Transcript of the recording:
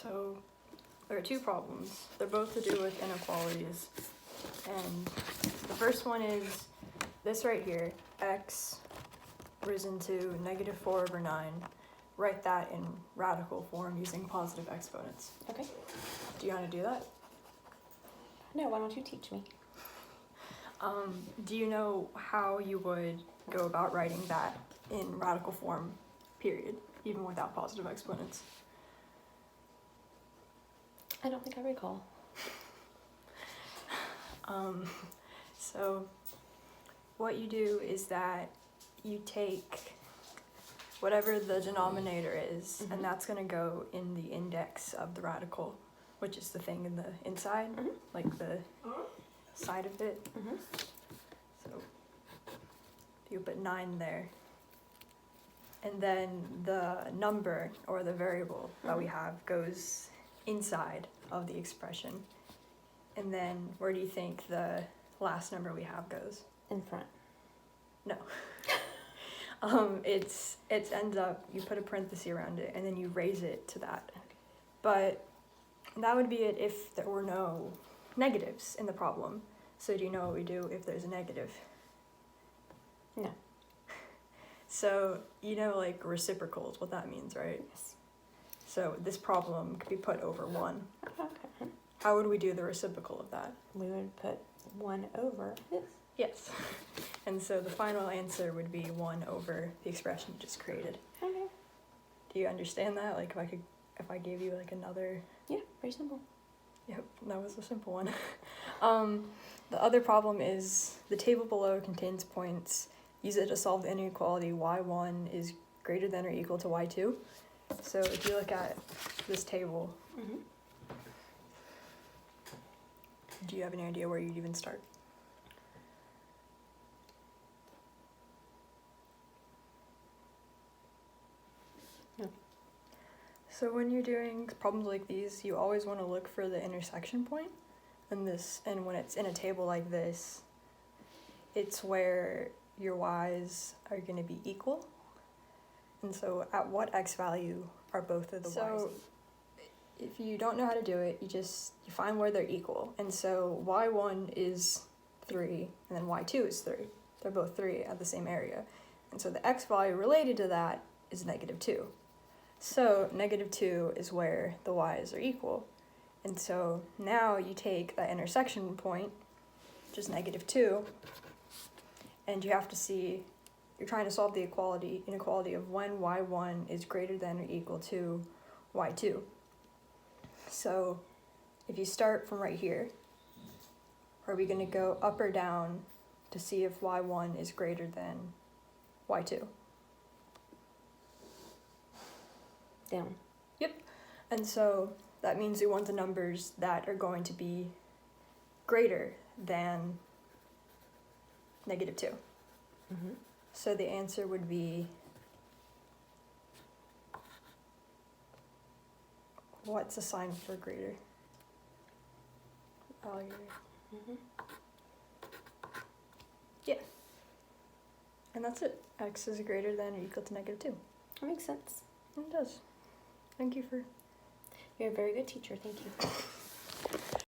So there are two problems. They're both to do with inequalities. And the first one is this right here, x risen to -4/9. Write that in radical form using positive exponents. Okay. Do you want to do that? No, why don't you teach me? Do you know how you would go about writing that in radical form, period, even without positive exponents? I don't think I recall. So what you do is that you take whatever the denominator is, and that's going to go in the index of the radical, which is the thing in the inside, like the side of it. So you put 9 there. And then the number or the variable that we have goes inside of the expression. And then where do you think the last number we have goes? In front. No. It's ends up, you put a parenthesis around it and then you raise it to that. Okay. But that would be it if there were no negatives in the problem. So do you know what we do if there's a negative? No. So you know, like reciprocals, what that means, right? Yes. So this problem could be put over 1. Okay. How would we do the reciprocal of that? We would put 1 over this. Yes. And so the final answer would be 1 over the expression you just created. Okay. Do you understand that? Like if I gave you like another... Yeah, very simple. Yep, that was a simple one. The other problem is the table below contains points. Use it to solve the inequality y1 is greater than or equal to y2. So if you look at this table, do you have any idea where you'd even start? No. So when you're doing problems like these, you always want to look for the intersection point. And when it's in a table like this, it's where your y's are going to be equal. And so at what x value are both of the y's? So if you don't know how to do it, you find where they're equal. And so y1 is 3, and then y2 is 3. They're both 3 at the same area. And so the x value related to that is -2. So -2 is where the y's are equal. And so now you take that intersection point, which is -2, and you have to see, you're trying to solve the inequality of when y1 is greater than or equal to y2. So if you start from right here, are we going to go up or down to see if y1 is greater than y2? Down. Yep. And so that means we want the numbers that are going to be greater than -2. So the answer would be, what's the sign for greater? Yeah. And that's it. X is greater than or equal to -2. That makes sense. It does. Thank you for... You're a very good teacher. Thank you.